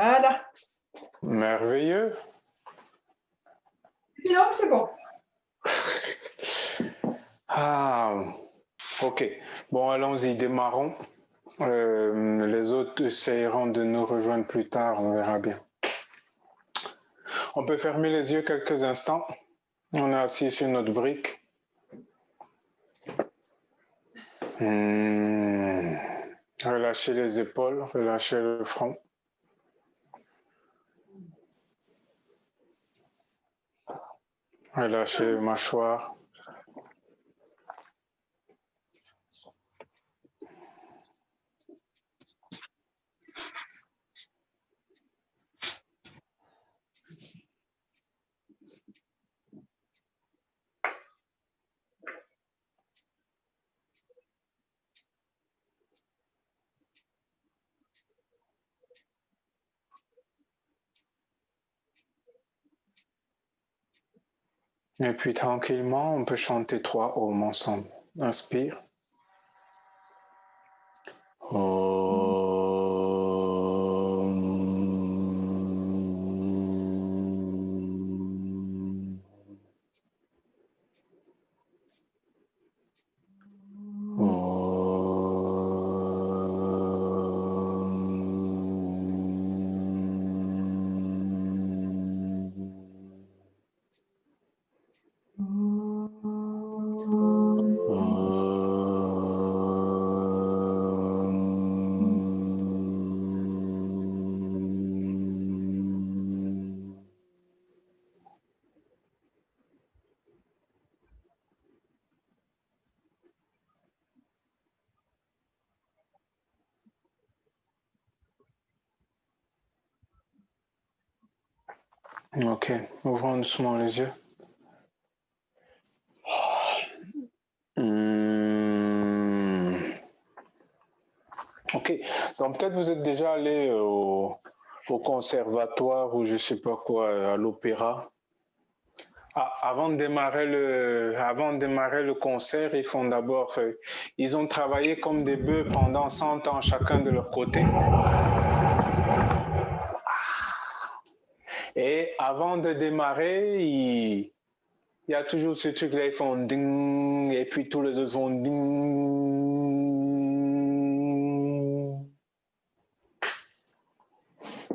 Voilà. Merveilleux. Non, c'est bon. Ah, ok. Bon, allons-y, démarrons. Les autres essayeront de nous rejoindre plus tard, on verra bien. On peut fermer les yeux quelques instants. On est assis sur notre brique. Relâchez les épaules, relâchez le front. Relâchez les mâchoires. Et puis tranquillement, on peut chanter 3 ohms ensemble. Inspire. Ok, ouvrons doucement les yeux. Ok, donc peut-être vous êtes déjà allé au conservatoire ou je sais pas quoi, à l'opéra. Ah, avant de démarrer le concert, ils font d'abord, ils ont travaillé comme des bœufs pendant 100 ans chacun de leur côté. Et avant de démarrer, il y a toujours ce truc-là, ils font ding, et puis tous les autres font ding.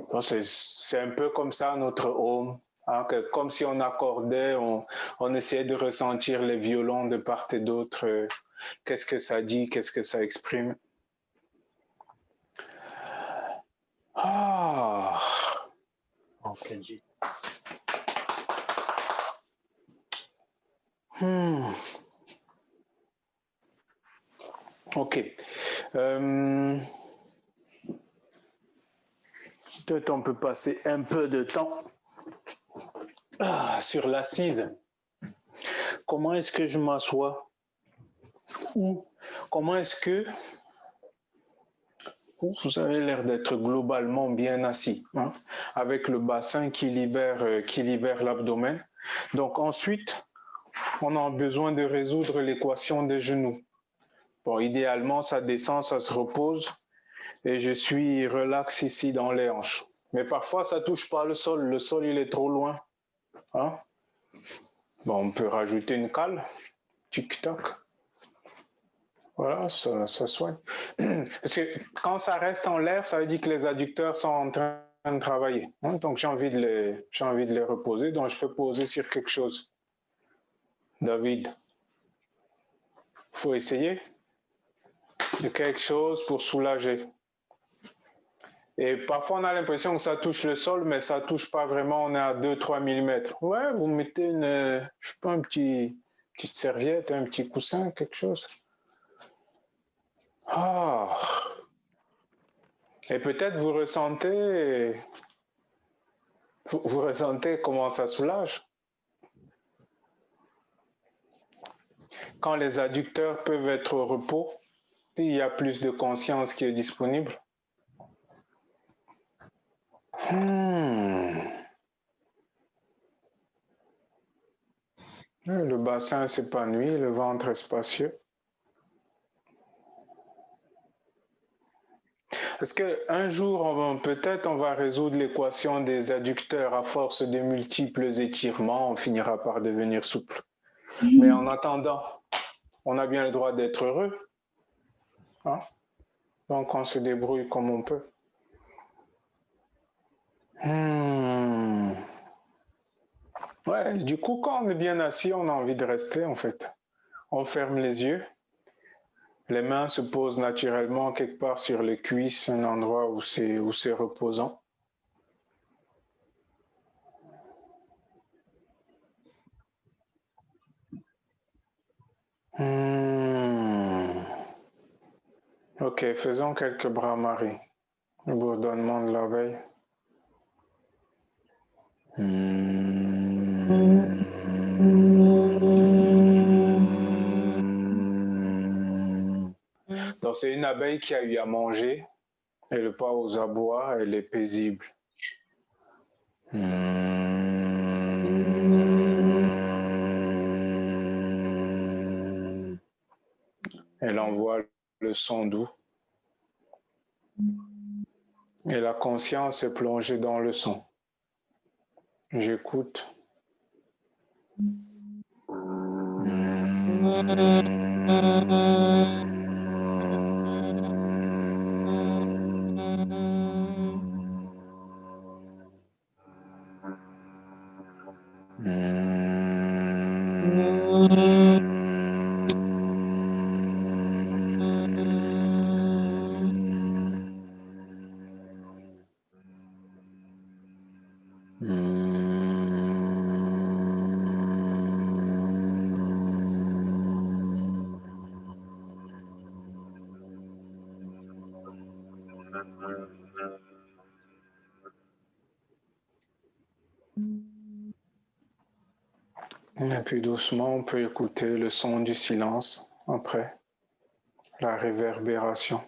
Donc c'est un peu comme ça notre home. Hein, comme si on accordait, on essayait de ressentir les violons de part et d'autre. Qu'est-ce que ça dit, qu'est-ce que ça exprime. Ah. Okay. Ok. Peut-être on peut passer un peu de temps sur l'assise. Comment est-ce que je m'assois? Ou comment est-ce que vous avez l'air d'être globalement bien assis, hein, avec le bassin qui libère l'abdomen. Donc ensuite, on a besoin de résoudre l'équation des genoux. Bon, idéalement, ça descend, ça se repose, et je suis relax ici dans les hanches. Mais parfois, ça touche pas le sol, il est trop loin. Hein? Bon, on peut rajouter une cale, tic-tac. Voilà, ça soigne. Parce que quand ça reste en l'air, ça veut dire que les adducteurs sont en train de travailler. Hein? Donc j'ai envie de les reposer, donc je peux poser sur quelque chose. David, faut essayer de quelque chose pour soulager. Et parfois on a l'impression que ça touche le sol, mais ça touche pas vraiment, on est à 2-3 mm. Ouais, vous mettez je sais pas, petite serviette, un petit coussin, quelque chose. Ah. Et peut-être vous ressentez comment ça soulage. Quand les adducteurs peuvent être au repos, il y a plus de conscience qui est disponible. Le bassin s'épanouit, le ventre est spacieux. Est-ce qu'un jour, peut-être, on va résoudre l'équation des adducteurs à force de multiples étirements, on finira par devenir souple. Mais en attendant, on a bien le droit d'être heureux. Hein? Donc, on se débrouille comme on peut. Ouais, du coup, quand on est bien assis, on a envie de rester, en fait. On ferme les yeux. Les mains se posent naturellement quelque part sur les cuisses, un endroit où c'est reposant. Ok, faisons quelques bras-maris. Le bourdonnement de la veille. Donc c'est une abeille qui a eu à manger. Elle n'est pas aux abois, elle est paisible. Elle envoie le son doux. Et la conscience est plongée dans le son. J'écoute. Et puis doucement, on peut écouter le son du silence après, la réverbération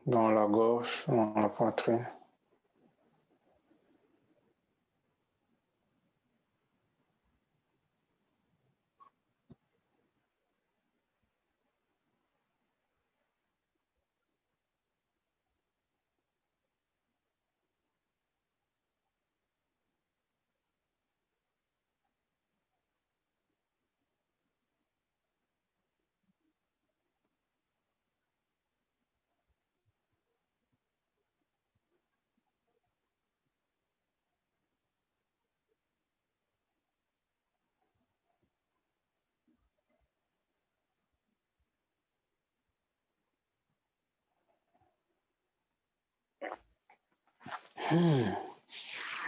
dans la gorge, dans la poitrine.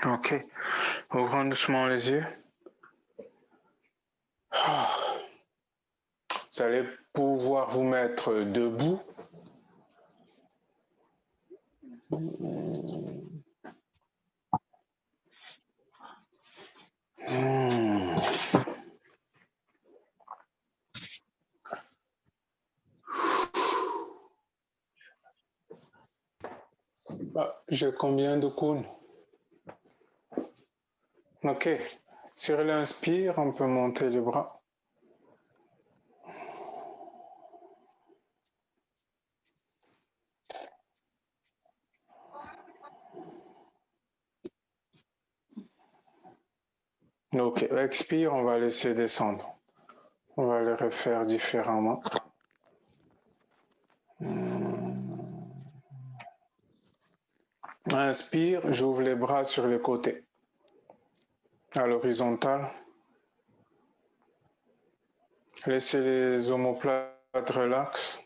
Ok. Ouvrons doucement les yeux. Vous allez pouvoir vous mettre debout. J'ai combien de cônes? Ok. Sur l'inspire, on peut monter les bras. Ok. Expire, on va laisser descendre. On va le refaire différemment. Inspire, j'ouvre les bras sur les côtés. À l'horizontale. Laissez les omoplates relax.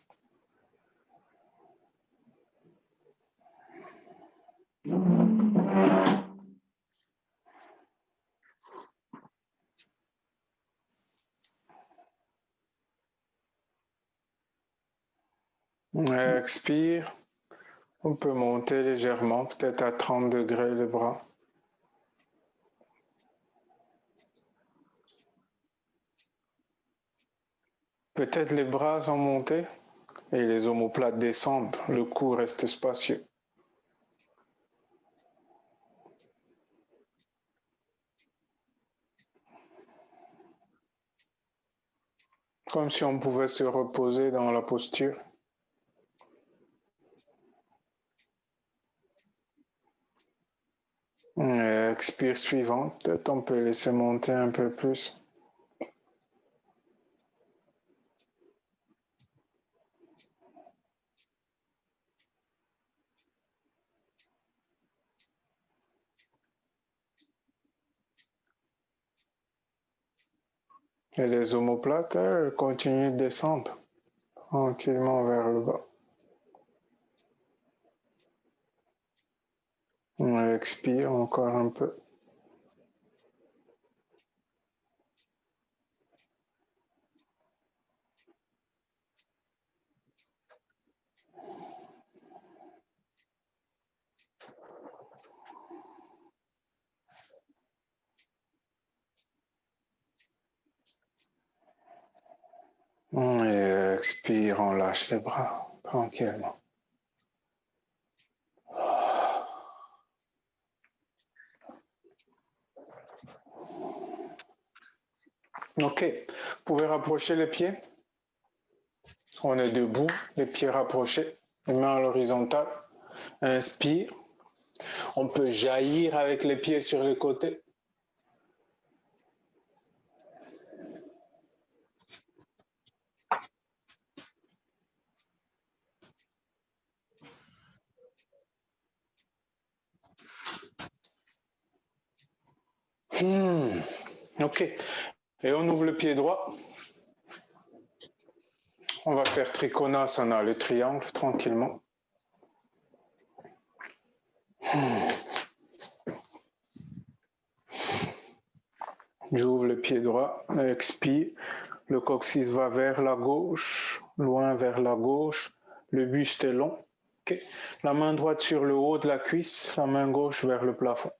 Expire. On peut monter légèrement, peut-être à 30 degrés les bras. Peut-être les bras sont montés et les omoplates descendent. Le cou reste spacieux. Comme si on pouvait se reposer dans la posture. Expire suivant. Peut-être on peut laisser monter un peu plus. Et les omoplates, elles continuent de descendre tranquillement vers le bas. On expire encore un peu. Et expire, on lâche les bras tranquillement. Ok, vous pouvez rapprocher les pieds. On est debout, les pieds rapprochés, les mains à l'horizontale. Inspire. On peut jaillir avec les pieds sur les côtés. Ok. Et on ouvre le pied droit. On va faire Trikonasana, le triangle, tranquillement. J'ouvre le pied droit, expire. Le coccyx va vers la gauche, loin vers la gauche. Le buste est long. Okay. La main droite sur le haut de la cuisse, la main gauche vers le plafond.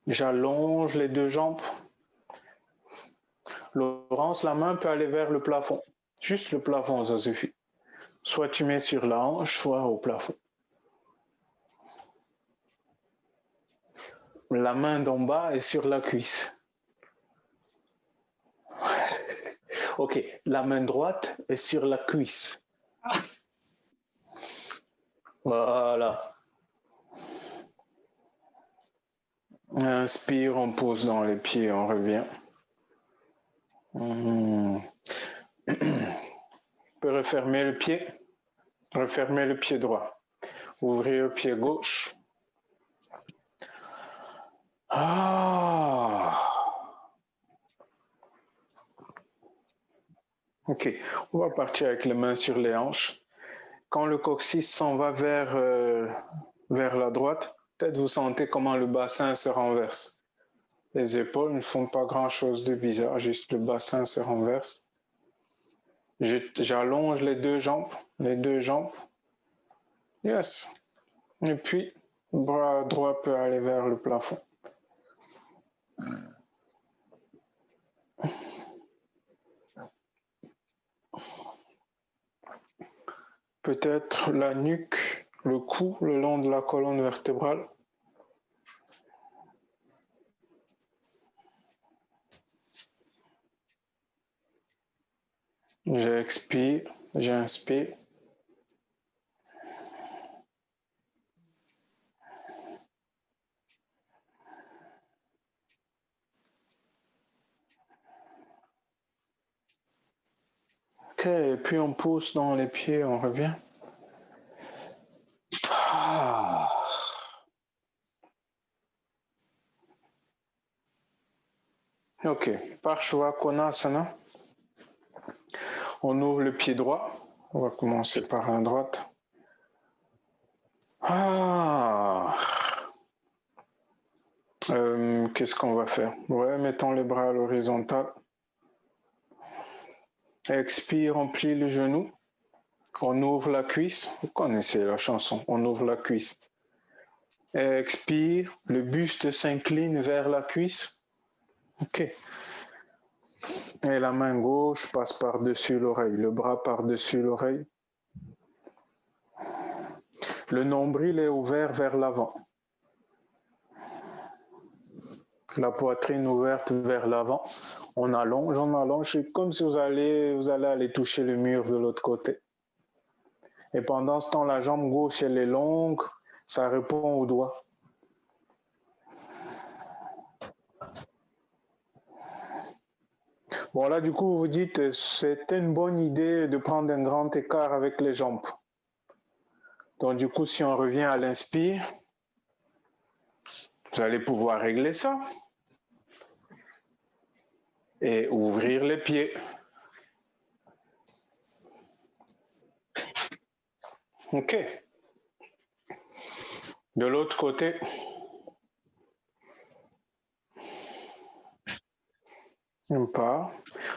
J'allonge les deux jambes. Laurence, la main peut aller vers le plafond. Juste le plafond, ça suffit. Soit tu mets sur la hanche, soit au plafond. La main d'en bas est sur la cuisse. Ok, la main droite est sur la cuisse. Voilà. Inspire, on pousse dans les pieds, on revient. On peut refermer le pied. Refermer le pied droit. Ouvrir le pied gauche. Ok, on va partir avec les mains sur les hanches. Quand le coccyx s'en va vers la droite, peut-être vous sentez comment le bassin se renverse. Les épaules ne font pas grand-chose de bizarre, juste le bassin se renverse. J'allonge les deux jambes. Yes. Et puis, le bras droit peut aller vers le plafond. Peut-être la nuque, le cou, le long de la colonne vertébrale. J'expire, j'inspire. Ok, et puis on pousse dans les pieds, on revient. Ok, Parshva Konasana. On ouvre le pied droit. On va commencer par la droite. Qu'est-ce qu'on va faire? Ouais, mettons les bras à l'horizontale. Expire, on plie le genou. On ouvre la cuisse. Vous connaissez la chanson. On ouvre la cuisse. Expire, le buste s'incline vers la cuisse. Ok. Et la main gauche passe par-dessus l'oreille, le bras par-dessus l'oreille. Le nombril est ouvert vers l'avant. La poitrine ouverte vers l'avant. On allonge. C'est comme si vous allez aller toucher le mur de l'autre côté. Et pendant ce temps, la jambe gauche, elle est longue. Ça répond au doigt. Bon, là, du coup, vous dites, c'était une bonne idée de prendre un grand écart avec les jambes. Donc, du coup, si on revient à l'inspire, vous allez pouvoir régler ça. Et ouvrir les pieds. OK. De l'autre côté. On part.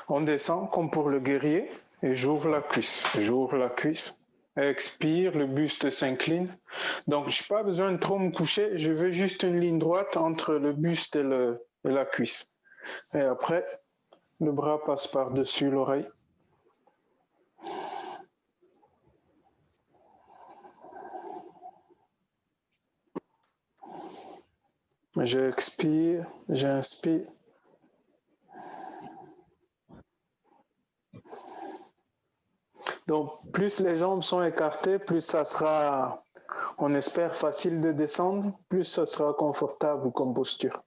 On descend comme pour le guerrier et j'ouvre la cuisse. J'ouvre la cuisse. Expire, le buste s'incline. Donc, je n'ai pas besoin de trop me coucher. Je veux juste une ligne droite entre le buste et la cuisse. Et après, le bras passe par-dessus l'oreille. J'expire, j'inspire. Donc, plus les jambes sont écartées, plus ça sera, on espère, facile de descendre, plus ça sera confortable comme posture.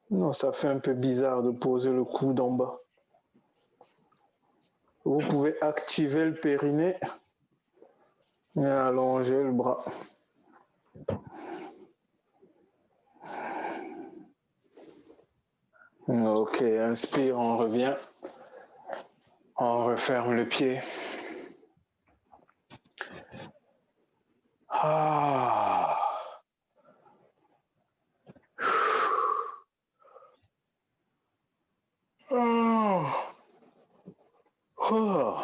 Non, ça fait un peu bizarre de poser le coude en bas. Vous pouvez activer le périnée et allonger le bras. Ok, inspire, on revient. On referme le pied. Ah. Oh. Oh.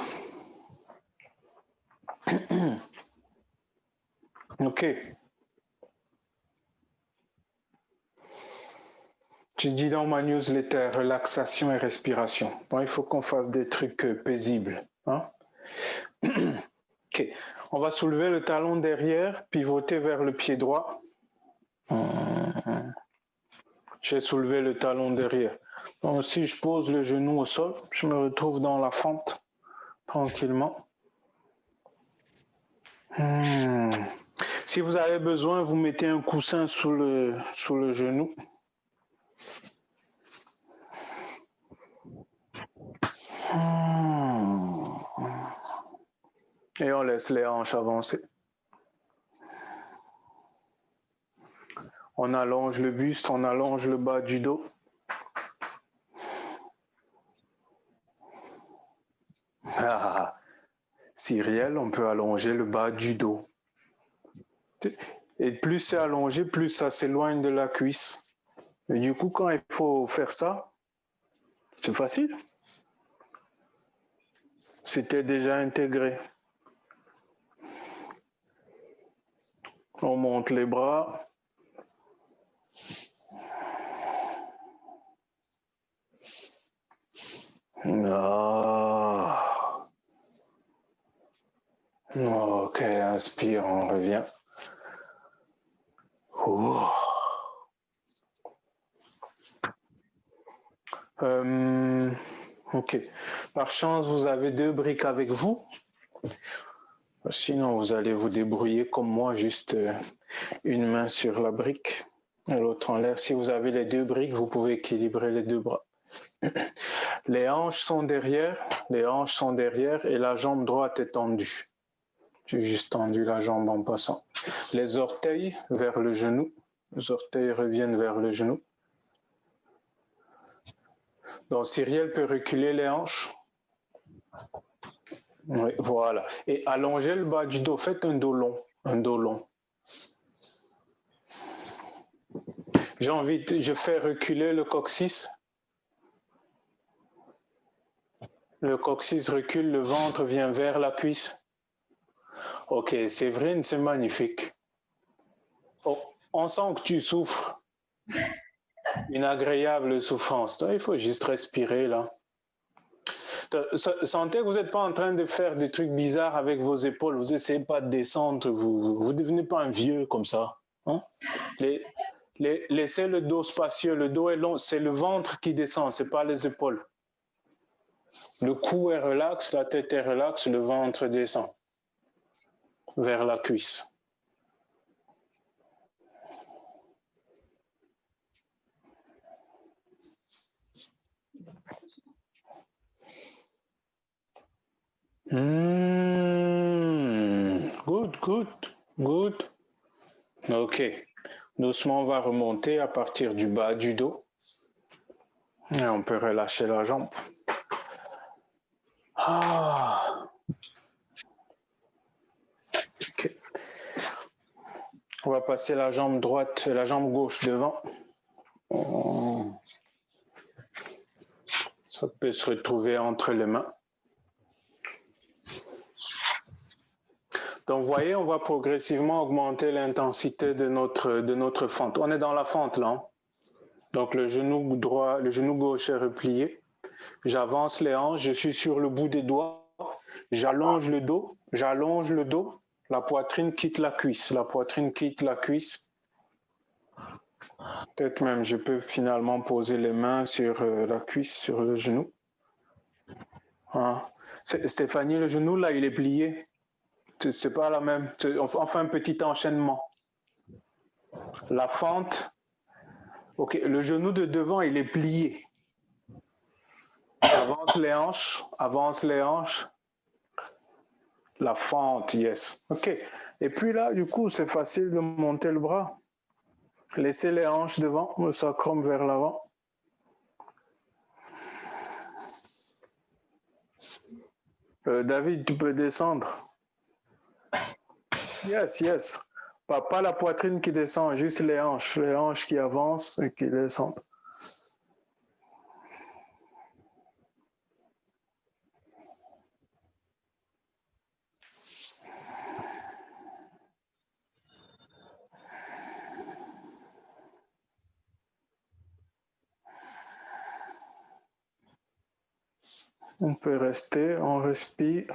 Ok. J'ai dit dans ma newsletter, relaxation et respiration. Bon, il faut qu'on fasse des trucs paisibles. Hein? Ok. On va soulever le talon derrière, pivoter vers le pied droit. J'ai soulevé le talon derrière. Donc, si je pose le genou au sol, je me retrouve dans la fente, tranquillement. Si vous avez besoin, vous mettez un coussin sous le genou. Et on laisse les hanches avancer. On allonge le buste, on allonge le bas du dos. Ah, Cyrielle, on peut allonger le bas du dos. Et plus c'est allongé, plus ça s'éloigne de la cuisse. Et du coup, quand il faut faire ça, c'est facile. C'était déjà intégré. On monte les bras. Ah. Ok, inspire, on revient. Ok. Par chance, vous avez 2 briques avec vous. Sinon, vous allez vous débrouiller comme moi, juste une main sur la brique et l'autre en l'air. Si vous avez les 2 briques, vous pouvez équilibrer les 2 bras. Les hanches sont derrière et la jambe droite est tendue. J'ai juste tendu la jambe en passant. Les orteils vers le genou. Les orteils reviennent vers le genou. Donc, Cyrielle peut reculer les hanches. Oui, voilà. Et allongez le bas du dos. Faites un dos long. Un dos long. Je fais reculer le coccyx. Le coccyx recule, le ventre vient vers la cuisse. Ok, Séverine, c'est magnifique. Oh, on sent que tu souffres. Une agréable souffrance. Il faut juste respirer là. Sentez que vous n'êtes pas en train de faire des trucs bizarres avec vos épaules. Vous n'essayez pas de descendre. Vous ne devenez pas un vieux comme ça. Hein? Laissez le dos spacieux. Le dos est long. C'est le ventre qui descend. Ce n'est pas les épaules. Le cou est relax, la tête est relaxe, le ventre descend vers la cuisse. Good, good, good. Ok. Doucement, on va remonter à partir du bas du dos. Et on peut relâcher la jambe. Ah. Ok. On va passer la jambe droite et la jambe gauche devant. Ça peut se retrouver entre les mains. Donc, vous voyez, on va progressivement augmenter l'intensité de notre fente. On est dans la fente, là. Hein? Donc, le genou droit, le genou gauche est replié. J'avance les hanches, je suis sur le bout des doigts. J'allonge le dos, La poitrine quitte la cuisse, Peut-être même, je peux finalement poser les mains sur la cuisse, sur le genou. Hein? Stéphanie, le genou, là, il est plié. C'est pas la même. On fait un petit enchaînement. La fente. Ok, le genou de devant, il est plié. Avance les hanches. La fente, yes. Ok. Et puis là, du coup, c'est facile de monter le bras. Laissez les hanches devant, le sacrum vers l'avant. David, tu peux descendre. Yes. Pas la poitrine qui descend, juste les hanches qui avancent et qui descendent. On peut rester, on respire.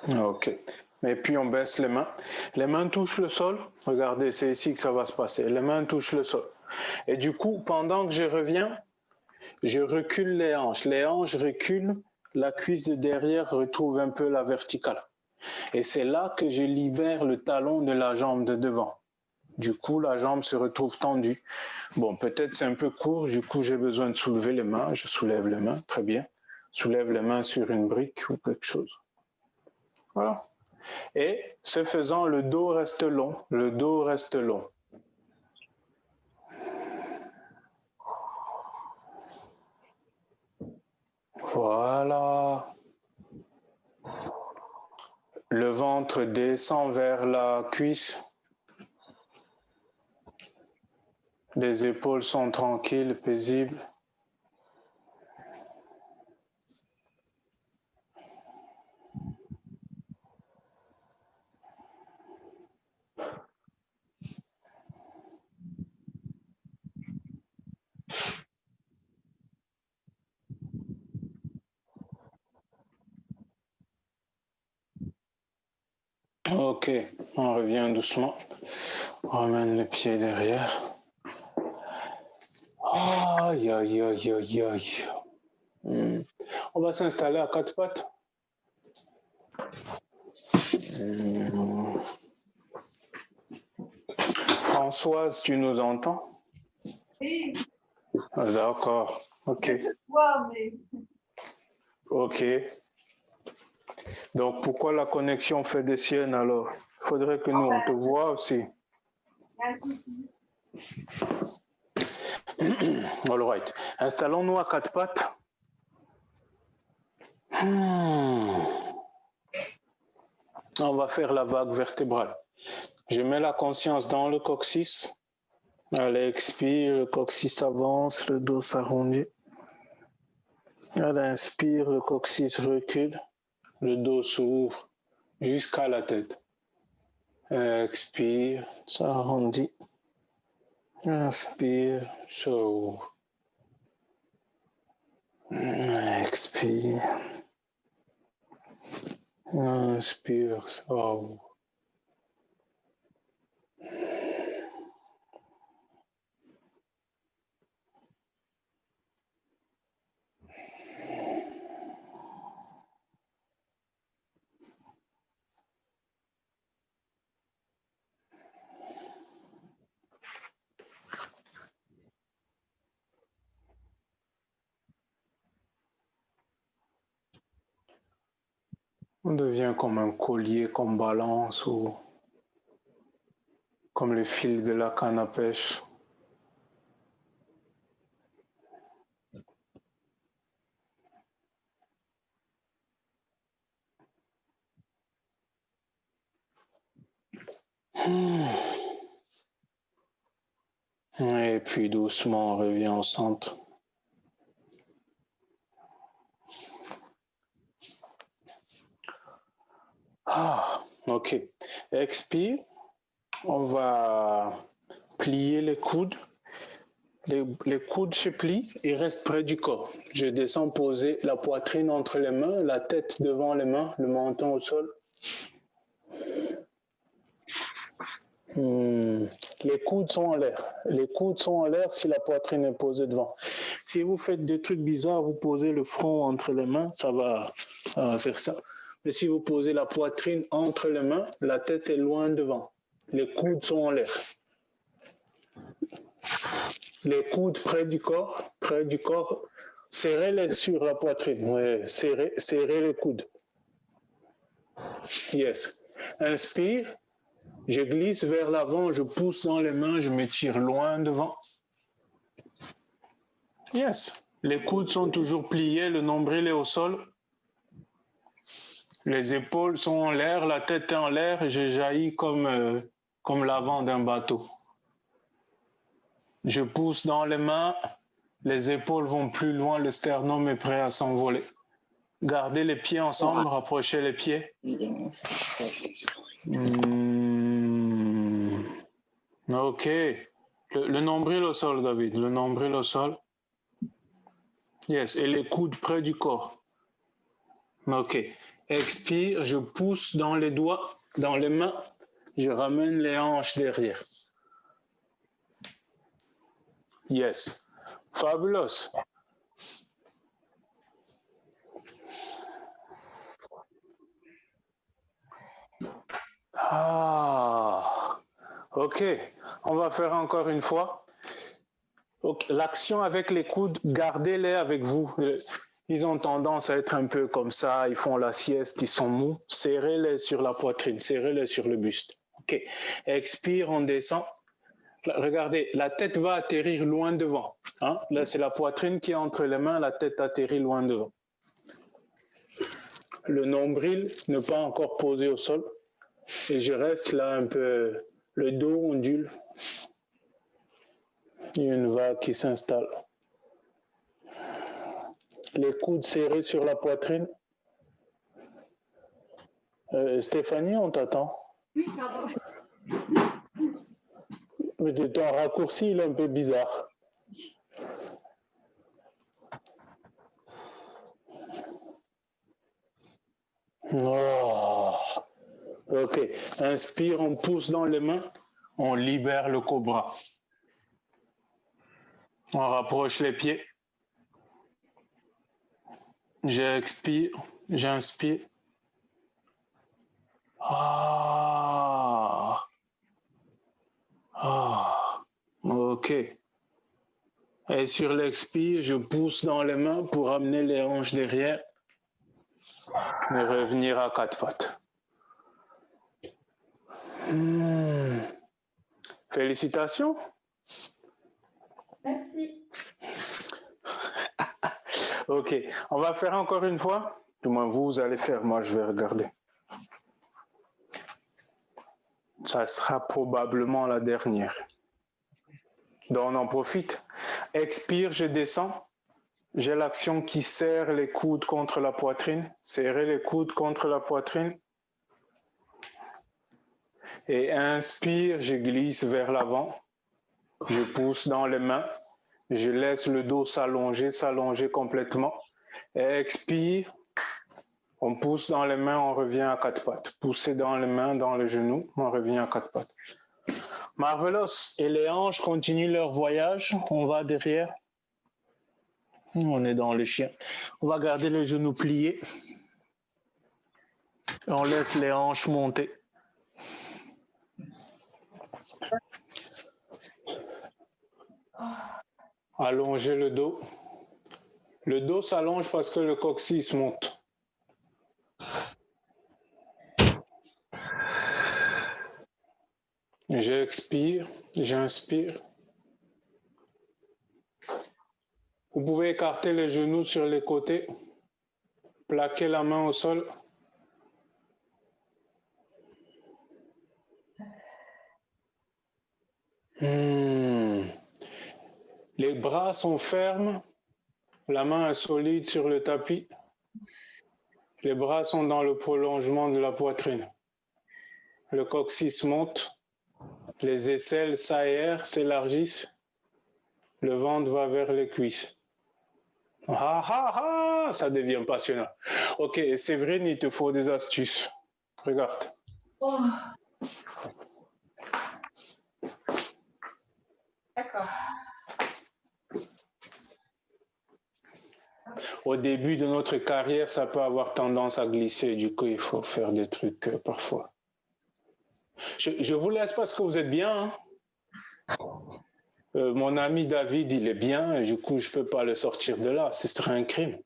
Ok. Et puis on baisse les mains. Les mains touchent le sol. Regardez, c'est ici que ça va se passer. Les mains touchent le sol. Et du coup, pendant que je reviens, je recule les hanches. Les hanches reculent. La cuisse de derrière retrouve un peu la verticale. Et c'est là que je libère le talon de la jambe de devant. Du coup, la jambe se retrouve tendue. Bon, peut-être c'est un peu court. Du coup, j'ai besoin de soulever les mains. Je soulève les mains. Très bien. Soulève les mains sur une brique ou quelque chose. Voilà. Et ce faisant, le dos reste long. Voilà. Le ventre descend vers la cuisse. Les épaules sont tranquilles, paisibles. Ok, on revient doucement. On ramène le pied derrière. Aïe. On va s'installer à quatre pattes. Françoise, tu nous entends? Oui. D'accord, ok. Ok. Donc pourquoi la connexion fait des siennes alors? Il faudrait que nous, on te voit aussi. All right. Installons-nous à quatre pattes. On va faire la vague vertébrale. Je mets la conscience dans le coccyx. Allez, expire, le coccyx avance, le dos s'arrondit. Allez, inspire, le coccyx recule, le dos s'ouvre jusqu'à la tête. Expire, s'arrondit. Inspire, s'ouvre. Expire. Inspire, s'ouvre. On devient comme un collier qu'on balance ou comme le fil de la canne à pêche. Et puis doucement, on revient au centre. Ah, ok. Expire. On va plier les coudes. Les coudes se plient et restent près du corps. Je descends poser la poitrine entre les mains, la tête devant les mains, le menton au sol. Les coudes sont en l'air. Les coudes sont en l'air si la poitrine est posée devant. Si vous faites des trucs bizarres, vous posez le front entre les mains, ça va faire ça. Mais si vous posez la poitrine entre les mains, la tête est loin devant. Les coudes sont en l'air. Les coudes près du corps, serrez-les sur la poitrine. Ouais, serrez les coudes. Yes. Inspire. Je glisse vers l'avant, je pousse dans les mains, je me tire loin devant. Yes. Les coudes sont toujours pliés, le nombril est au sol. Les épaules sont en l'air, la tête est en l'air et je jaillis comme l'avant d'un bateau. Je pousse dans les mains, les épaules vont plus loin, le sternum est prêt à s'envoler. Gardez les pieds ensemble, rapprochez les pieds. Ok. Le nombril au sol, David. Le nombril au sol. Yes. Et les coudes près du corps. Ok. Expire. Je pousse dans les doigts, dans les mains. Je ramène les hanches derrière. Yes. Fabulous. Ah. Ok. On va faire encore une fois. Okay. L'action avec les coudes, gardez-les avec vous. Ils ont tendance à être un peu comme ça, ils font la sieste, ils sont mous. Serrez-les sur la poitrine, serrez-les sur le buste. Ok. Expire, on descend. Regardez, la tête va atterrir loin devant. Hein? Là, c'est la poitrine qui est entre les mains, la tête atterrit loin devant. Le nombril n'est pas encore posé au sol. Et je reste là un peu, le dos ondule. Il y a une vague qui s'installe. Les coudes serrés sur la poitrine. Stéphanie, on t'attend. Oui, pardon. Mais ton raccourci, il est un peu bizarre. Oh. Ok. Inspire, on pousse dans les mains. On libère le cobra. On rapproche les pieds. J'expire, j'inspire. Ah. Ah. Ok. Et sur l'expire, je pousse dans les mains pour amener les hanches derrière et revenir à quatre pattes. Félicitations. Merci. Ok, on va faire encore une fois. Du moins, vous allez faire, moi je vais regarder. Ça sera probablement la dernière. Donc on en profite. Expire, je descends. J'ai l'action qui serre les coudes contre la poitrine. Serrez les coudes contre la poitrine. Et inspire, je glisse vers l'avant. Je pousse dans les mains. Je laisse le dos s'allonger complètement. Expire. On pousse dans les mains, on revient à quatre pattes. Poussez dans les mains, dans les genoux, on revient à quatre pattes. Marvelous. Et les hanches continuent leur voyage. On va derrière. On est dans le chien. On va garder les genoux pliés. On laisse les hanches monter. Allongez le dos. Le dos s'allonge parce que le coccyx monte. J'expire, j'inspire. Vous pouvez écarter les genoux sur les côtés, plaquer la main au sol. Les bras sont fermes, la main est solide sur le tapis. Les bras sont dans le prolongement de la poitrine. Le coccyx monte, les aisselles s'aèrent, s'élargissent. Le ventre va vers les cuisses. Ah ah ah, ça devient passionnant. Ok, Séverine, il te faut des astuces. Regarde. Oh. D'accord. Au début de notre carrière, ça peut avoir tendance à glisser. Du coup, il faut faire des trucs parfois. Je vous laisse parce que vous êtes bien. Hein? Mon ami David, il est bien. Et du coup, je ne peux pas le sortir de là. Ce serait un crime.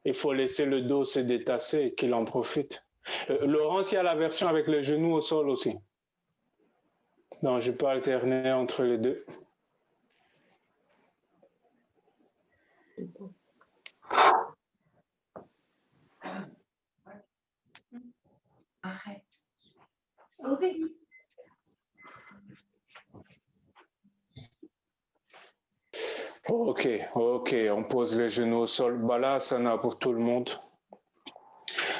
Il faut laisser le dos se détasser et qu'il en profite. Laurence, il y a la version avec les genoux au sol aussi. Donc, je peux alterner entre les deux. Arrête. Obéis. Ok, on pose les genoux au sol. Balasana pour tout le monde.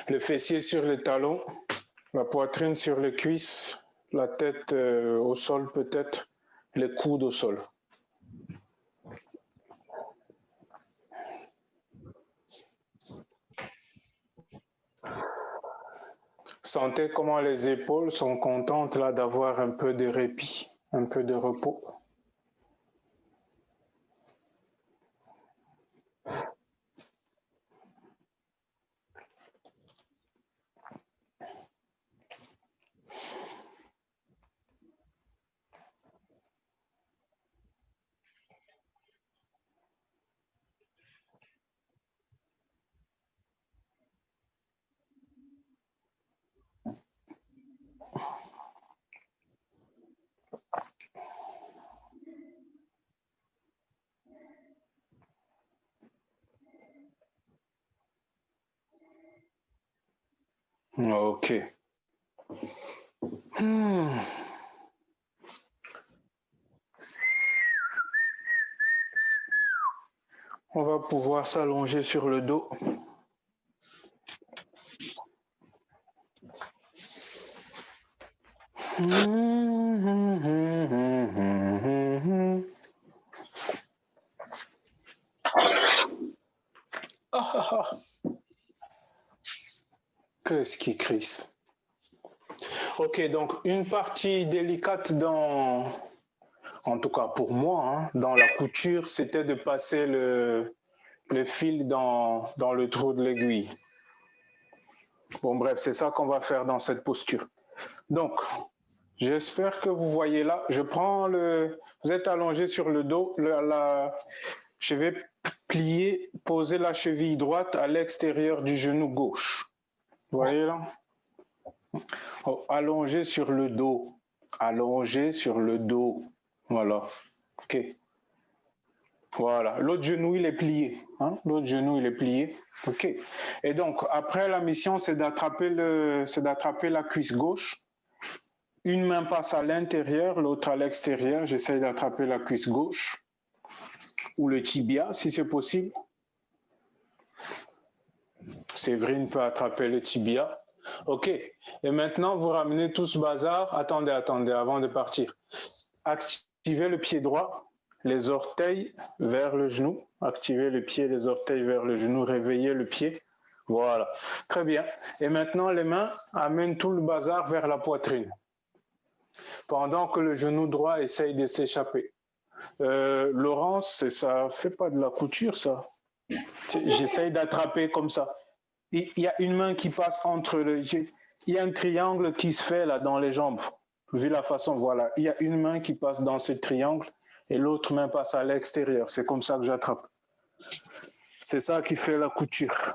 Le fessier sur les talons, la poitrine sur les cuisses, la tête au sol peut-être, les coudes au sol. Sentez comment les épaules sont contentes là d'avoir un peu de répit, un peu de repos. Ok. On va pouvoir s'allonger sur le dos. Qu'est-ce qui crisse? Ok, donc une partie délicate en tout cas pour moi, hein, dans la couture, c'était de passer le fil dans le trou de l'aiguille. Bon, bref, c'est ça qu'on va faire dans cette posture. Donc, j'espère que vous voyez là. Je prends vous êtes allongé sur le dos. Je vais poser la cheville droite à l'extérieur du genou gauche. Vous voyez là? Oh, allongé sur le dos. Allongé sur le dos. Voilà. OK. Voilà. L'autre genou, il est plié. Hein? L'autre genou, il est plié. OK. Et donc, après, la mission, c'est d'attraper la cuisse gauche. Une main passe à l'intérieur, l'autre à l'extérieur. J'essaie d'attraper la cuisse gauche ou le tibia, si c'est possible. Séverine peut attraper le tibia. OK. Et maintenant, vous ramenez tout ce bazar. Attendez, avant de partir. Activez le pied droit, les orteils vers le genou. Activez le pied, les orteils vers le genou. Réveillez le pied. Voilà. Très bien. Et maintenant, les mains amènent tout le bazar vers la poitrine. Pendant que le genou droit essaye de s'échapper. Laurence, ça fait pas de la couture, ça. J'essaye d'attraper comme ça. Il y a une main qui passe entre il y a un triangle qui se fait là dans les jambes. Vu la façon, voilà. Il y a une main qui passe dans ce triangle et l'autre main passe à l'extérieur. C'est comme ça que j'attrape. C'est ça qui fait la couture.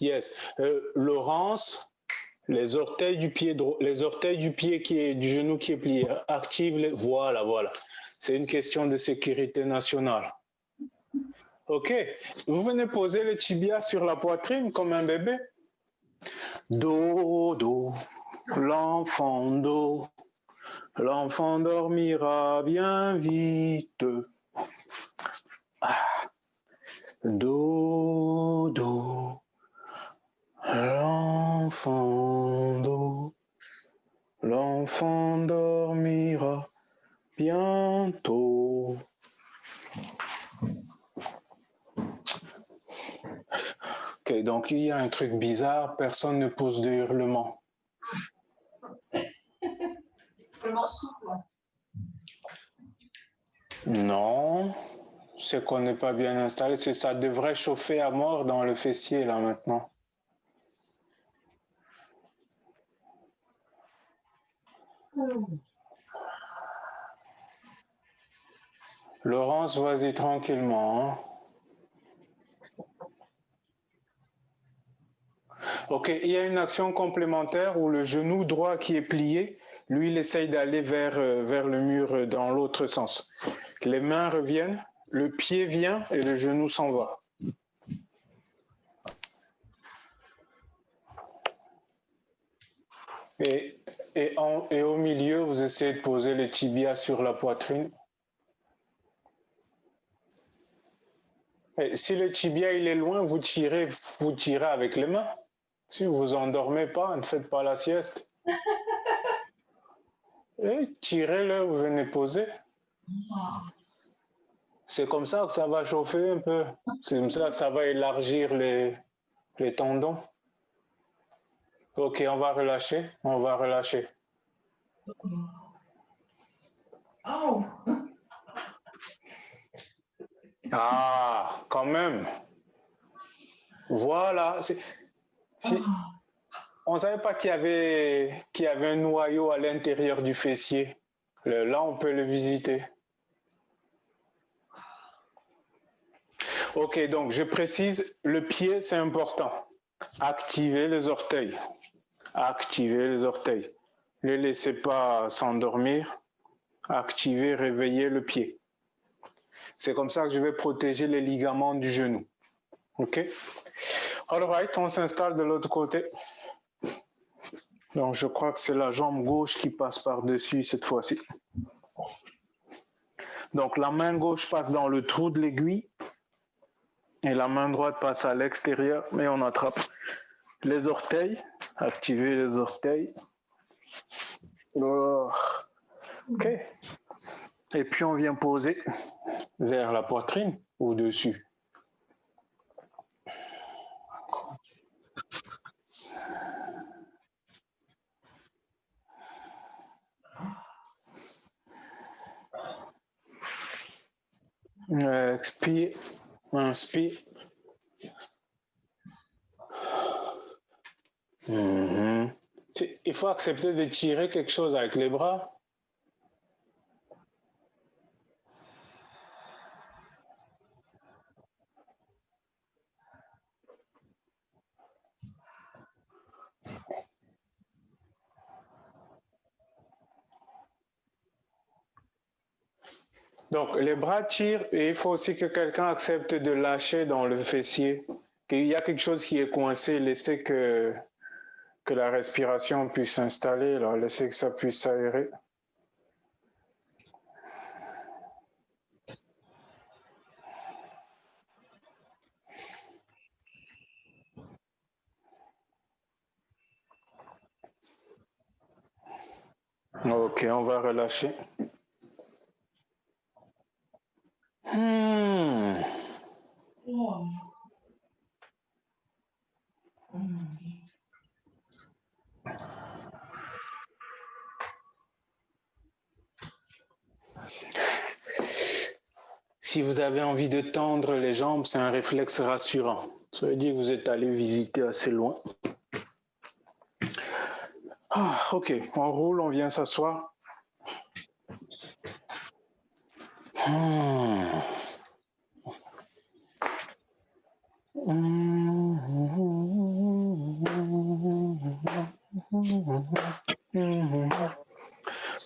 Yes. Laurence, les orteils du pied du genou qui est plié, active les. Voilà. C'est une question de sécurité nationale. OK. Vous venez poser le tibia sur la poitrine comme un bébé. Dodo, l'enfant dormira bien vite. Dodo, l'enfant dormira bientôt. Ok, donc il y a un truc bizarre, personne ne pose de hurlement. Vraiment souple. Non, c'est qu'on n'est pas bien installé, ça devrait chauffer à mort dans le fessier là maintenant. Laurence, vas-y tranquillement. Hein. Ok, il y a une action complémentaire où le genou droit qui est plié, lui, il essaye d'aller vers le mur dans l'autre sens. Les mains reviennent, le pied vient et le genou s'en va. Et au milieu, vous essayez de poser les tibias sur la poitrine. Et si le tibia il est loin, vous tirez avec les mains. Si vous vous endormez pas, ne faites pas la sieste. Et tirez-le, vous venez poser. C'est comme ça que ça va chauffer un peu. C'est comme ça que ça va élargir les tendons. Ok, on va relâcher. Oh. Ah, quand même. Voilà. On ne savait pas qu'il y avait un noyau à l'intérieur du fessier. Là, on peut le visiter. Ok, donc je précise, le pied, c'est important. Activez les orteils. Ne laissez pas s'endormir. Activez, réveillez le pied. C'est comme ça que je vais protéger les ligaments du genou. OK? All right, on s'installe de l'autre côté. Donc, je crois que c'est la jambe gauche qui passe par-dessus cette fois-ci. Donc, la main gauche passe dans le trou de l'aiguille et la main droite passe à l'extérieur, mais on attrape les orteils. Activez les orteils. Oh. OK. Et puis, on vient poser vers la poitrine ou dessus. Expire, inspire. Il faut accepter de tirer quelque chose avec les bras. Donc, les bras tirent et il faut aussi que quelqu'un accepte de lâcher dans le fessier. Qu'il y a quelque chose qui est coincé, laissez que la respiration puisse s'installer, laissez que ça puisse s'aérer. Ok, on va relâcher. Si vous avez envie de tendre les jambes, c'est un réflexe rassurant. Ça veut dire que vous êtes allé visiter assez loin. Ah, ok, on roule, on vient s'asseoir.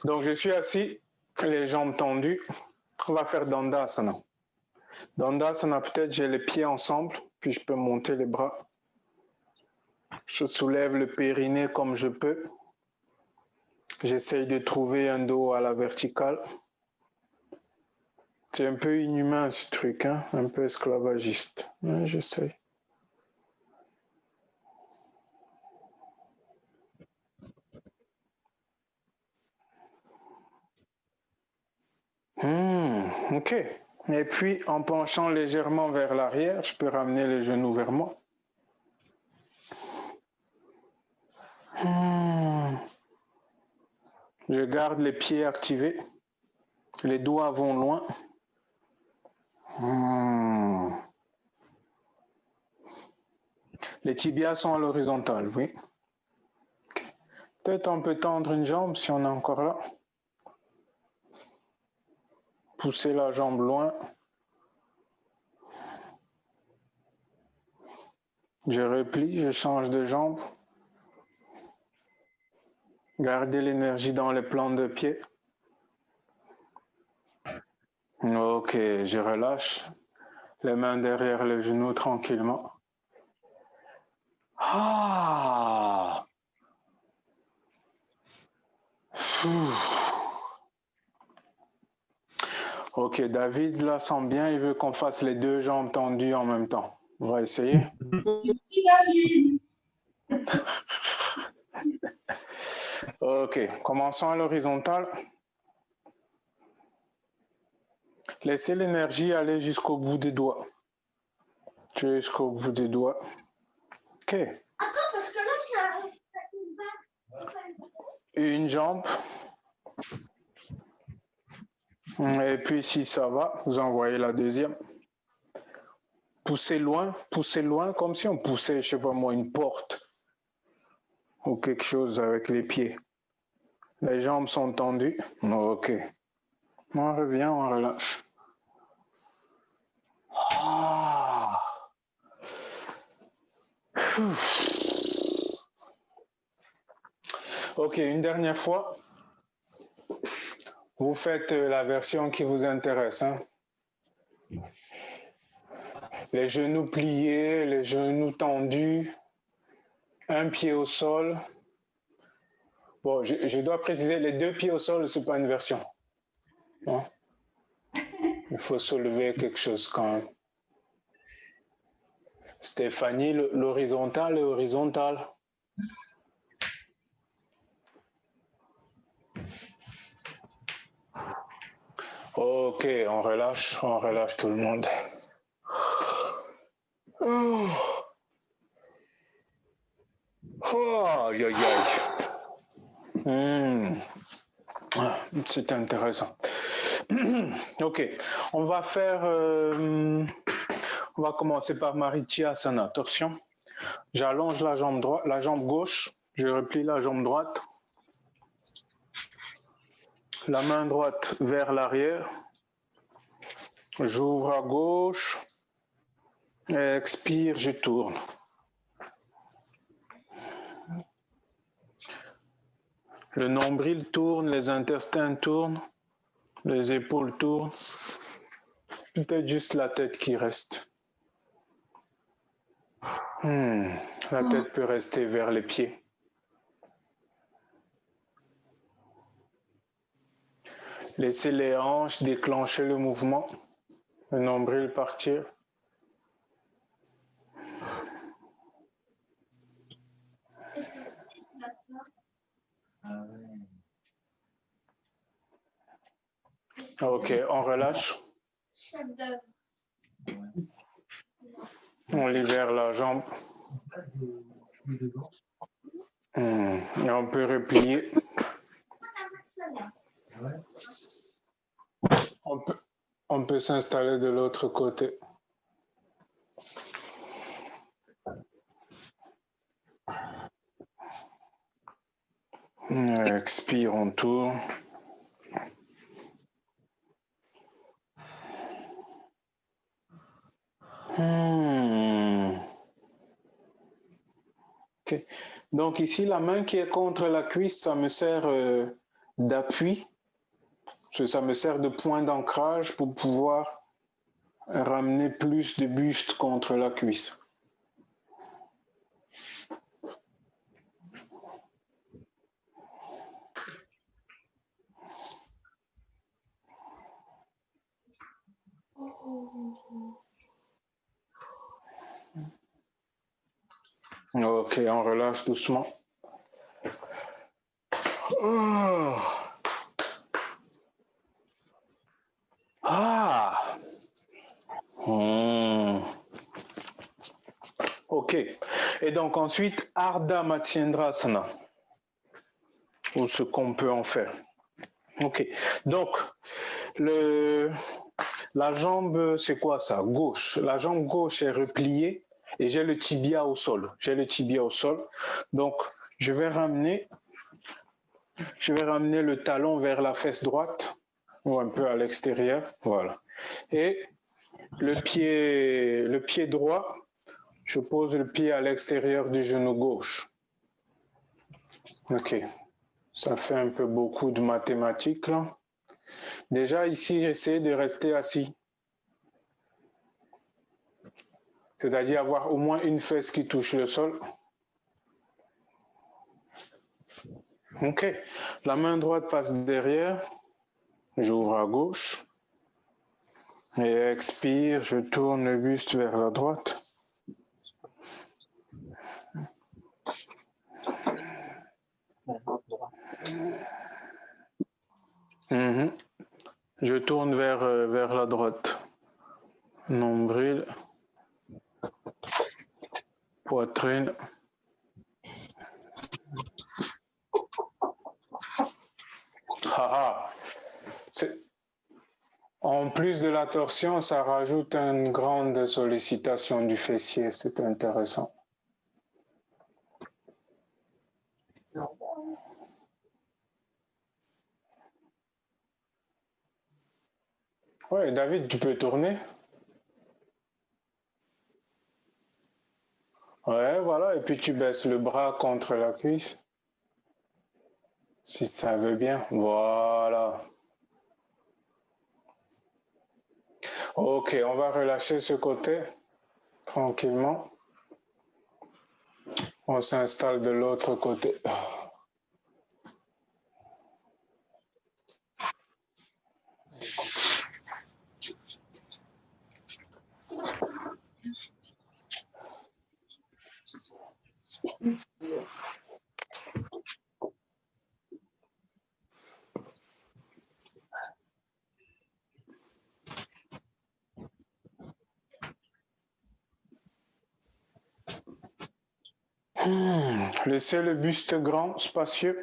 Donc, je suis assis, les jambes tendues. On va faire Dandasana. Dandasana, peut-être j'ai les pieds ensemble, puis je peux monter les bras. Je soulève le périnée comme je peux. J'essaye de trouver un dos à la verticale. C'est un peu inhumain ce truc, hein? Un peu esclavagiste. Ouais, j'essaye. Ok. Et puis, en penchant légèrement vers l'arrière, je peux ramener les genoux vers moi. Je garde les pieds activés. Les doigts vont loin. Les tibias sont à l'horizontale, oui. Peut-être on peut tendre une jambe si on est encore là. Pousser la jambe loin. Je replie, je change de jambe. Gardez l'énergie dans les plans de pied. Ok, je relâche. Les mains derrière les genoux tranquillement. Ah! Ok, David là sent bien, il veut qu'on fasse les deux jambes tendues en même temps. On va essayer. Merci David. Ok, commençons à l'horizontale. Laissez l'énergie aller jusqu'au bout des doigts. Jusqu'au bout des doigts. Ok. Attends, parce que là, Une jambe. Et puis si ça va, vous envoyez la deuxième. Poussez loin comme si on poussait, je sais pas moi, une porte ou quelque chose avec les pieds. Les jambes sont tendues. Ok. On revient, on relâche. Ah. Ok, une dernière fois. Vous faites la version qui vous intéresse. Hein? Les genoux pliés, les genoux tendus, un pied au sol. Bon, je dois préciser, les deux pieds au sol, c'est pas une version. Hein? Il faut soulever quelque chose quand même. Stéphanie, l'horizontal est horizontal. Ok, on relâche tout le monde. Oh, aïe, aïe, aïe. C'est intéressant. Ok, on va faire... on va commencer par Marityasana. Attention. J'allonge la jambe droite, la jambe gauche. Je replie la jambe droite. La main droite vers l'arrière. J'ouvre à gauche. Expire, je tourne. Le nombril tourne, les intestins tournent, les épaules tournent. Peut-être juste la tête qui reste. La tête peut rester vers les pieds. Laissez les hanches déclencher le mouvement, le nombril partir. Ok, on relâche. On libère la jambe. Et on peut replier. On peut s'installer de l'autre côté. Expire, on tourne. Okay. Donc ici, la main qui est contre la cuisse, ça me sert d'appui. Ça me sert de point d'ancrage pour pouvoir ramener plus de buste contre la cuisse. Ok, on relâche doucement. Oh. Ah. Ok. Et donc ensuite, Ardha Matsyendrasana. Ou ce qu'on peut en faire. Ok. Donc, la jambe, c'est quoi ça? Gauche. La jambe gauche est repliée et j'ai le tibia au sol. J'ai le tibia au sol. Donc, je vais ramener le talon vers la fesse droite ou un peu à l'extérieur. Voilà. Et le pied droit, je pose le pied à l'extérieur du genou gauche. Ok. Ça fait un peu beaucoup de mathématiques là. Déjà ici, essayez de rester assis. C'est-à-dire avoir au moins une fesse qui touche le sol. Ok. La main droite passe derrière. J'ouvre à gauche. Et expire, je tourne le buste vers la droite. Je tourne vers la droite. Nombril. Poitrine. Haha. En plus de la torsion, ça rajoute une grande sollicitation du fessier. C'est intéressant. Ouais, David, tu peux tourner? Ouais, voilà. Et puis tu baisses le bras contre la cuisse. Si ça veut bien. Voilà. Ok, on va relâcher ce côté tranquillement. On s'installe de l'autre côté. Laissez le buste grand, spacieux.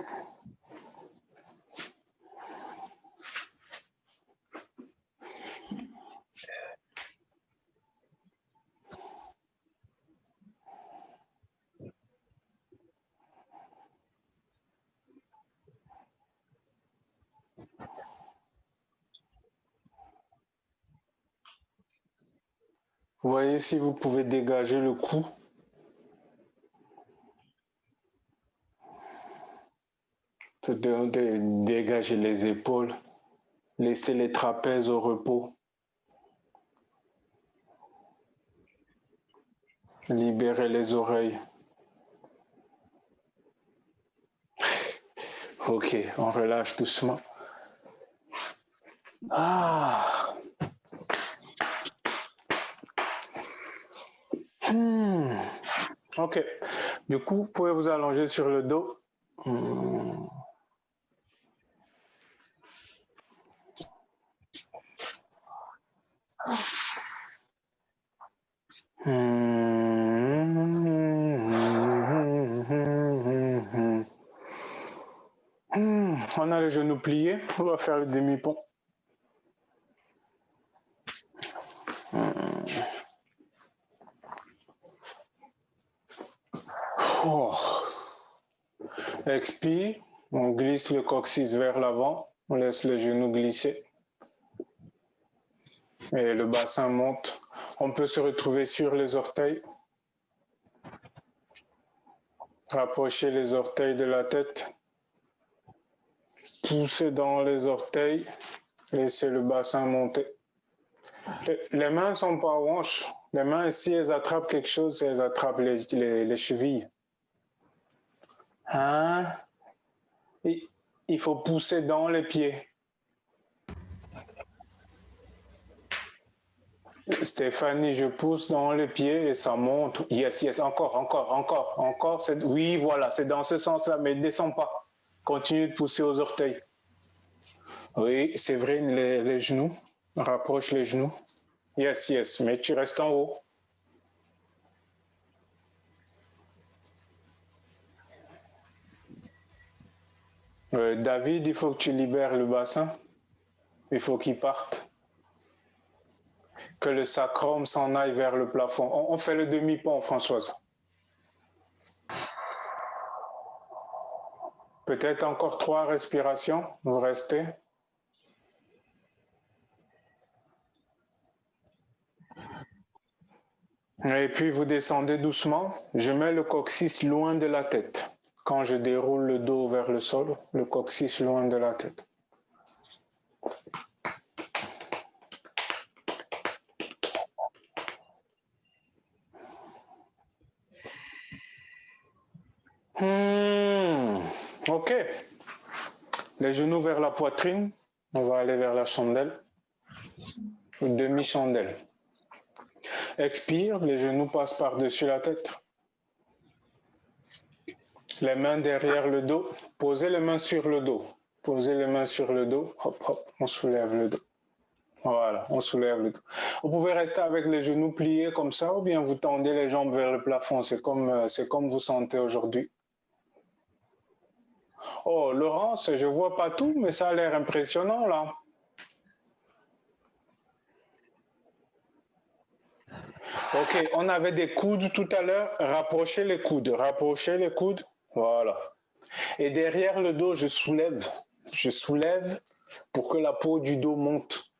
Voyez si vous pouvez dégager le cou. Dégager les épaules. Laissez les trapèzes au repos. Libérez les oreilles. Ok, on relâche doucement. Ah. Ok. Du coup, vous pouvez vous allonger sur le dos. On a les genoux pliés. On va faire le demi-pont. Oh. Expire, on glisse le coccyx vers l'avant, on laisse le genou glisser. Et le bassin monte. On peut se retrouver sur les orteils. Rapprochez les orteils de la tête. Poussez dans les orteils. Laissez le bassin monter. Les mains ne sont pas aux hanches. Les mains, si elles attrapent quelque chose, elles attrapent les chevilles. Hein? Il faut pousser dans les pieds. Stéphanie, je pousse dans les pieds et ça monte. Yes, yes, encore. Oui, voilà, c'est dans ce sens-là, mais ne descends pas. Continue de pousser aux orteils. Oui, c'est vrai, les genoux. Rapproche les genoux. Yes, yes, mais tu restes en haut. David, il faut que tu libères le bassin. Il faut qu'il parte. Que le sacrum s'en aille vers le plafond. On fait le demi-pont, Françoise. Peut-être encore 3 respirations. Vous restez. Et puis vous descendez doucement. Je mets le coccyx loin de la tête. Quand je déroule le dos vers le sol, le coccyx loin de la tête. Ok. Les genoux vers la poitrine. On va aller vers la chandelle. Une demi-chandelle. Expire, les genoux passent par-dessus la tête. Les mains derrière le dos. Posez les mains sur le dos. Posez les mains sur le dos. Hop, hop, on soulève le dos. Voilà, on soulève le dos. Vous pouvez rester avec les genoux pliés comme ça ou bien vous tendez les jambes vers le plafond. C'est comme vous sentez aujourd'hui. Oh, Laurence, je vois pas tout, mais ça a l'air impressionnant là. Ok, on avait des coudes tout à l'heure. Rapprochez les coudes. Rapprochez les coudes. Voilà. Et derrière le dos, je soulève. Je soulève pour que la peau du dos monte.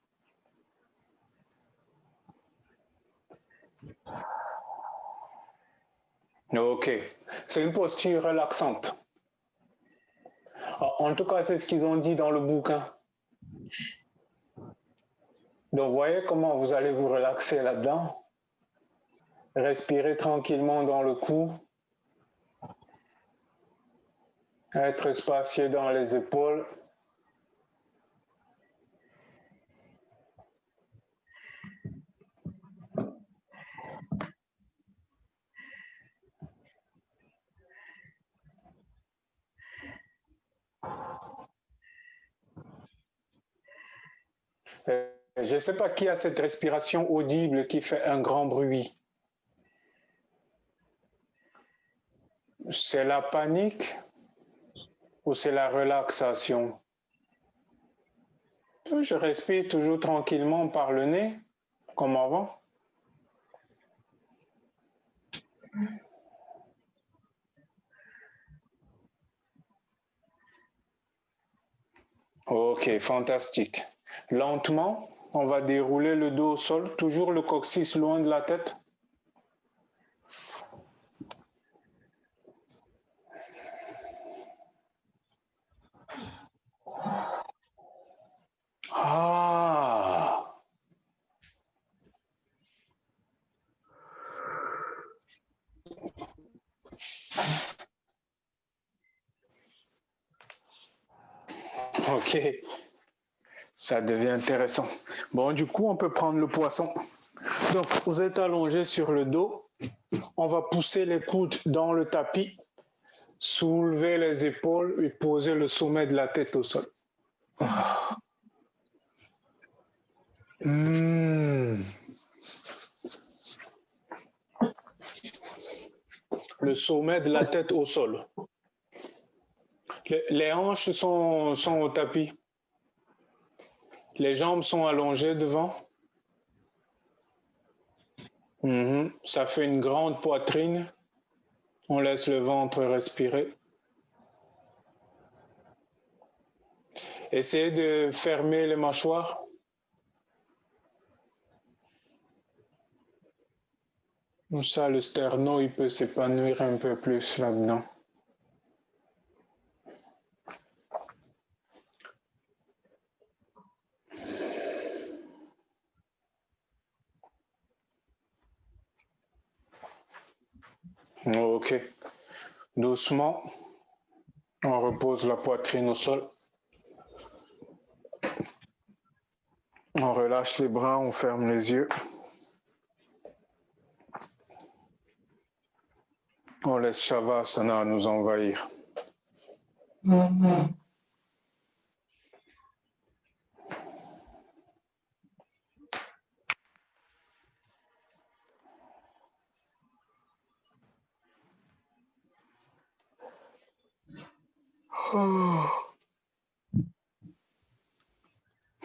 Ok. C'est une posture relaxante. En tout cas, c'est ce qu'ils ont dit dans le bouquin. Donc, voyez comment vous allez vous relaxer là-dedans. Respirez tranquillement dans le cou. Être spacieux dans les épaules. Je ne sais pas qui a cette respiration audible qui fait un grand bruit. C'est la panique ou c'est la relaxation? Je respire toujours tranquillement par le nez, comme avant. Ok, fantastique. Lentement, on va dérouler le dos au sol, toujours le coccyx loin de la tête. Ah! Ok, ça devient intéressant. Bon, du coup, on peut prendre le poisson. Donc, vous êtes allongé sur le dos. On va pousser les coudes dans le tapis, soulever les épaules et poser le sommet de la tête au sol. Le sommet de la tête au sol. Les hanches sont au tapis. Les jambes sont allongées devant. Ça fait une grande poitrine. On laisse le ventre respirer. Essayez de fermer les mâchoires. Comme ça, le sterno, il peut s'épanouir un peu plus là-dedans. Ok. Doucement, on repose la poitrine au sol. On relâche les bras, on ferme les yeux. On laisse Shavasana nous envahir. Oh.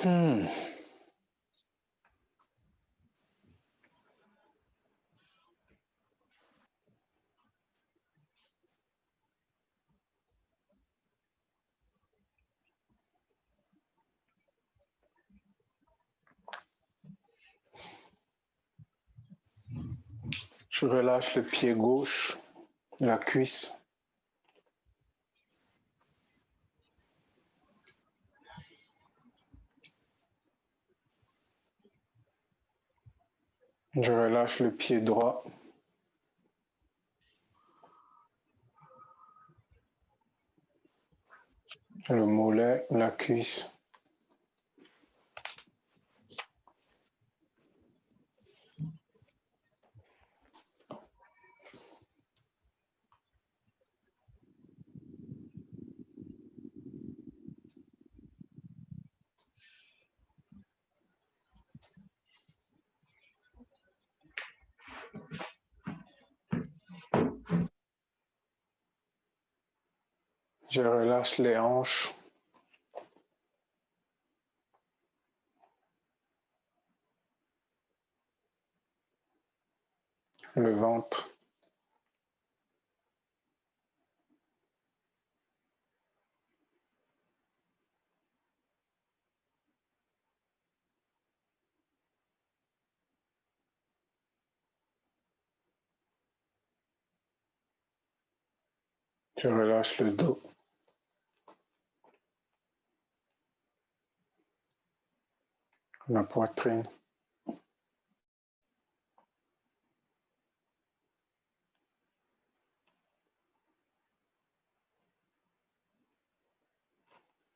Hmm. Je relâche le pied gauche, la cuisse. Je relâche le pied droit. Le mollet, la cuisse. Je relâche les hanches. Le ventre. Je relâche le dos. La poitrine.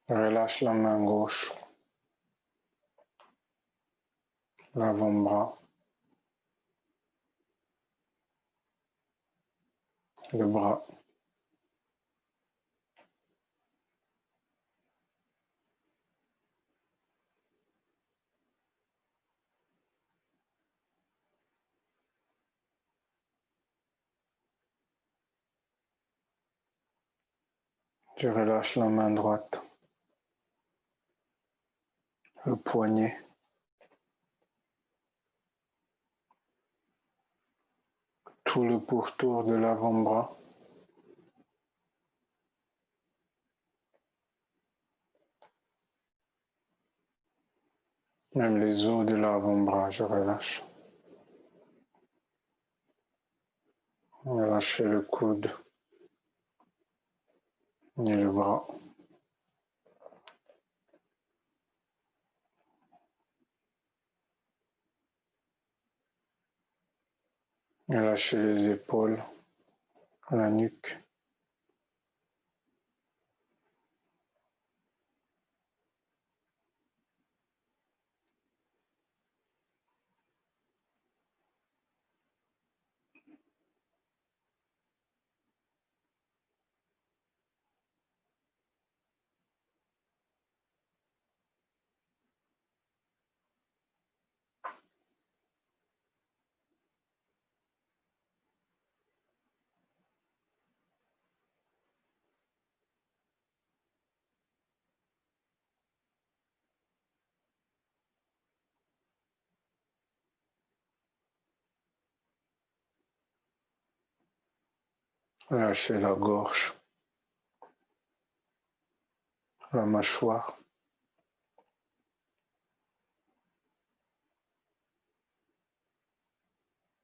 Je relâche la main gauche. L'avant-bras. Le bras. Je relâche la main droite. Le poignet. Tout le pourtour de l'avant-bras. Même les os de l'avant-bras, je relâche. Relâchez le coude et le bras. Relâchez les épaules, la nuque. Relâchez la gorge, la mâchoire.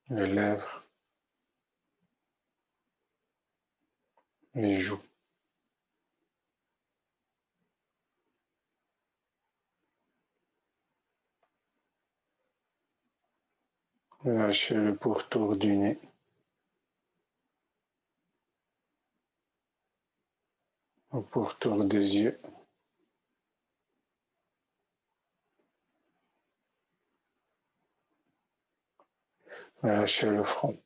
Les lèvres, les joues. Relâchez le pourtour du nez. au pourtour des yeux. Relâchez le front.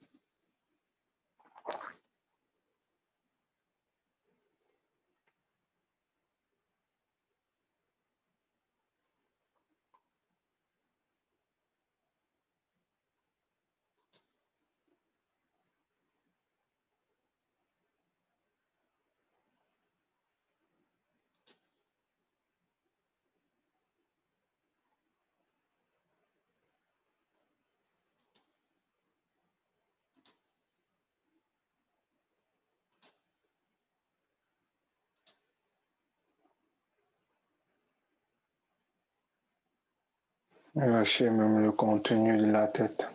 Relâchez même le contenu de la tête.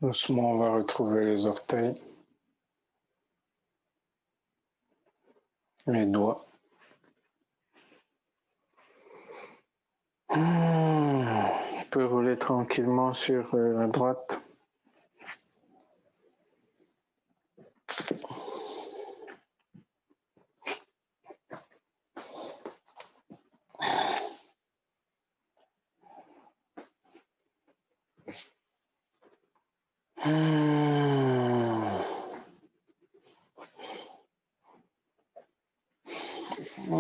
Doucement, on va retrouver les orteils, les doigts. On peut rouler tranquillement sur la droite.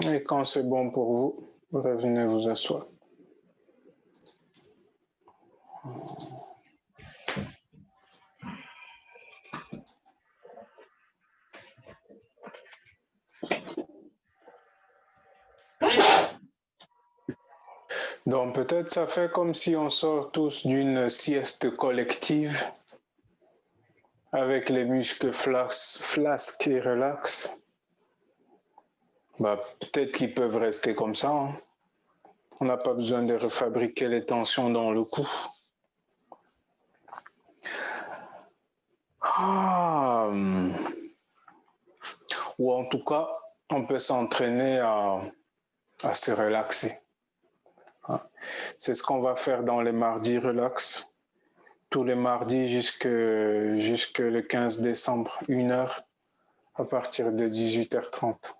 Et quand c'est bon pour vous, revenez vous asseoir. Donc peut-être ça fait comme si on sort tous d'une sieste collective avec les muscles flasques et relax. Bah, peut-être qu'ils peuvent rester comme ça. Hein. On n'a pas besoin de refabriquer les tensions dans le cou. Ou en tout cas, on peut s'entraîner à se relaxer. C'est ce qu'on va faire dans les mardis relax. Tous les mardis jusque le 15 décembre, 1h à partir de 18h30.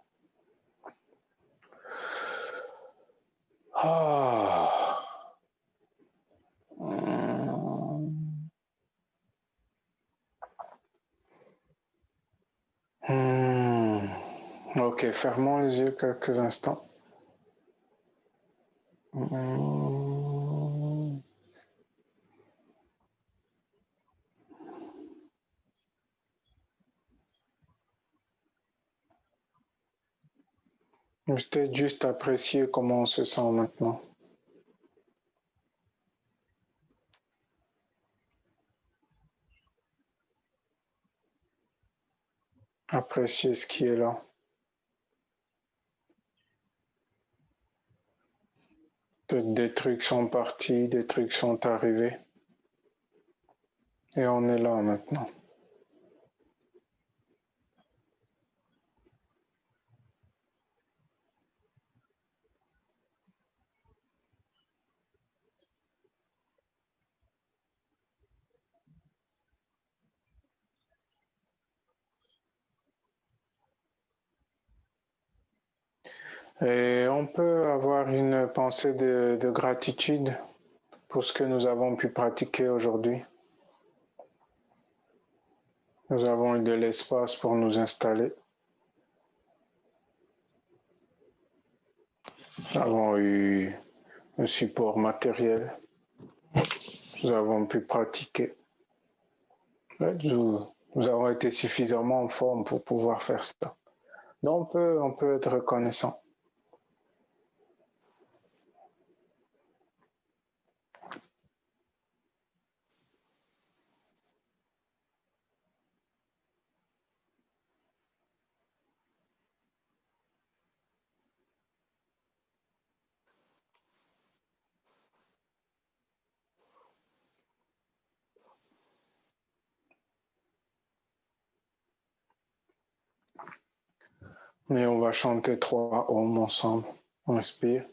Ok, fermons les yeux quelques instants. Peut-être juste apprécier comment on se sent maintenant. Apprécier ce qui est là. Peut-être des trucs sont partis, des trucs sont arrivés. Et on est là maintenant. Et on peut avoir une pensée de gratitude pour ce que nous avons pu pratiquer aujourd'hui. Nous avons eu de l'espace pour nous installer. Nous avons eu un support matériel. Nous avons pu pratiquer. Nous avons été suffisamment en forme pour pouvoir faire ça. Donc on peut être reconnaissant. Mais on va chanter 3 ohms ensemble. Inspire.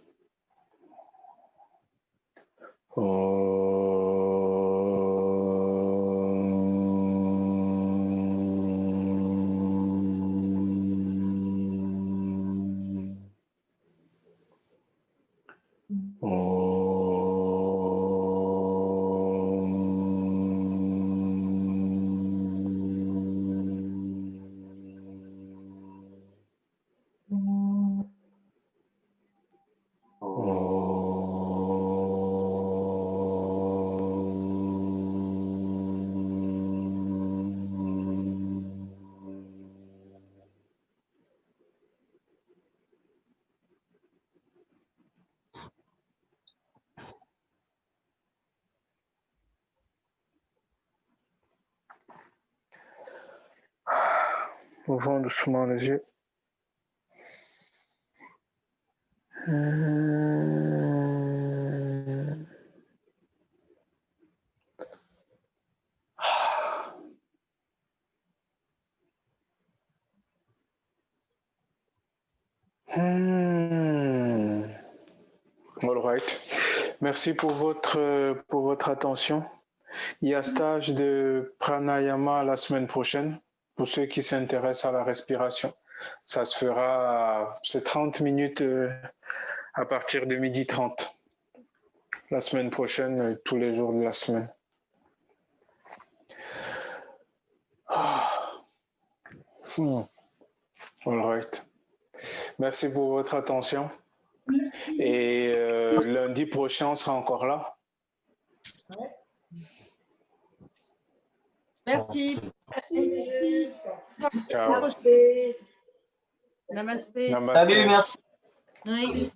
Ouvrons doucement les yeux. All right. Merci pour votre attention. Il y a stage de pranayama la semaine prochaine pour ceux qui s'intéressent à la respiration. Ça se fera, c'est 30 minutes à partir de 12h30. La semaine prochaine, tous les jours de la semaine. All right. Merci pour votre attention. Et lundi prochain, on sera encore là. Merci. Ciao. Namasté. Namaste. Salut, merci. Oui.